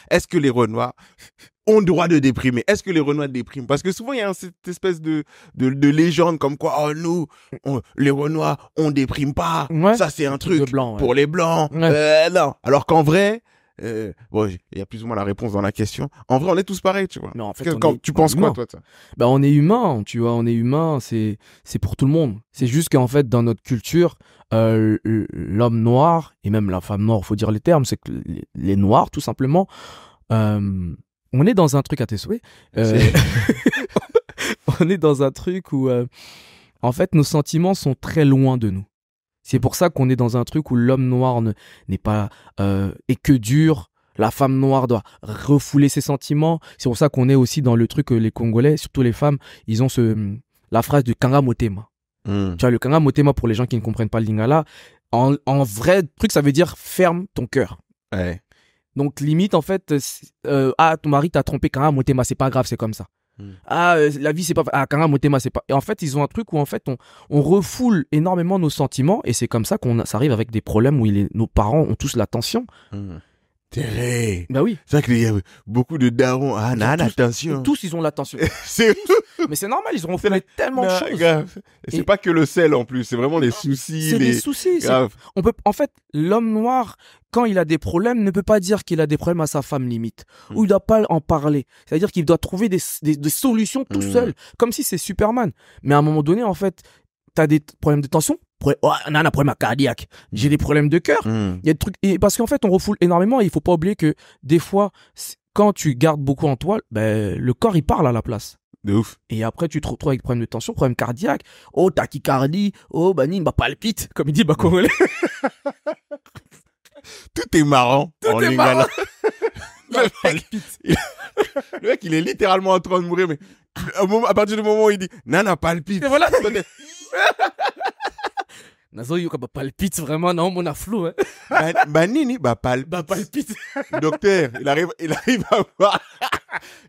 est-ce que les Renois ont le droit de déprimer? Est-ce que les Renois dépriment? Parce que souvent, il y a cette espèce de légende comme quoi, oh, les Renois, on déprime pas. Ouais. Ça, c'est un truc Blanc, ouais. pour les Blancs. Ouais. Non. Alors qu'en vrai, bon, il y a plus ou moins la réponse dans la question. En vrai, on est tous pareils, tu vois. Mais en fait, Tu penses quoi, toi, ça? Bah, on est humain, tu vois, on est humain, c'est pour tout le monde. C'est juste qu'en fait, dans notre culture, l'homme noir, et même la femme noire, faut dire les termes, c'est que les noirs, tout simplement, on est dans un truc à tes souhaits. On est dans un truc où, en fait, nos sentiments sont très loin de nous. C'est pour ça qu'on est dans un truc où l'homme noir n'est pas est que dur. La femme noire doit refouler ses sentiments. C'est pour ça qu'on est aussi dans le truc que les Congolais, surtout les femmes, ils ont la phrase de Kanga Motema. Tu vois, le Kanga Motema, pour les gens qui ne comprennent pas le lingala, en vrai truc, ça veut dire ferme ton cœur. Ouais. Donc limite, en fait, ton mari t'a trompé, Kanga Motema, c'est pas grave, c'est comme ça. La vie c'est pas Kanga Motema, c'est pas. Et en fait ils ont un truc où en fait on refoule énormément nos sentiments et c'est comme ça ça arrive avec des problèmes où nos parents ont tous l'attention. C'est vrai. Bah oui. C'est vrai qu'il y a beaucoup de darons. Ah, attention. Tous ils ont l'attention. Mais c'est normal, ils auront fait tellement de choses. Et c'est pas que le sel en plus, c'est vraiment les soucis. C'est des soucis. En fait, l'homme noir, quand il a des problèmes, ne peut pas dire qu'il a des problèmes à sa femme limite. Ou il doit pas en parler. C'est-à-dire qu'il doit trouver des solutions tout seul. Comme si c'est Superman. Mais à un moment donné, en fait, t'as des problèmes de tension. On a un problème cardiaque. J'ai des problèmes de cœur. Il y a des trucs. Et parce qu'en fait, on refoule énormément et il faut pas oublier que des fois, quand tu gardes beaucoup en toi, le corps, il parle à la place. De ouf. Et après, tu te retrouves avec problème de tension, problème cardiaque. Oh, tachycardie. Oh, palpite. Comme il dit, Congolais. Tout est marrant. Tout est marrant. Palpite. Le mec, il est littéralement en train de mourir, mais à partir du moment où il dit, Nana palpite. Et voilà. Nazo yo palpite vraiment non mon flou hein. Nini palpite. Docteur, il arrive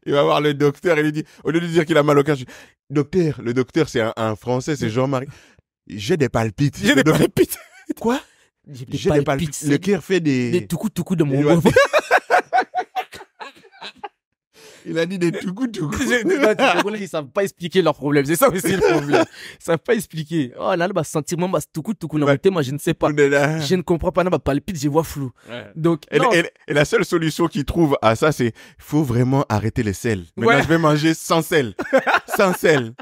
il va voir le docteur et il lui dit au lieu de dire qu'il a mal au cœur, docteur, le docteur c'est un français, c'est Jean-Marie. J'ai des palpites. Quoi? J'ai des palpites. Le cœur fait des tout de mon bobo. Il a dit des tout. Les Congolais, ils savent pas expliquer leurs problèmes. C'est ça aussi le problème. Ils savent pas expliquer. Oh là, sentiment, tout. Moi, je ne sais pas. Je ne comprends pas. Palpite, je vois flou. Ouais. Donc, et la seule solution qu'ils trouvent à ça, c'est, faut vraiment arrêter les sels. Maintenant, je vais manger sans sel. Sans sel.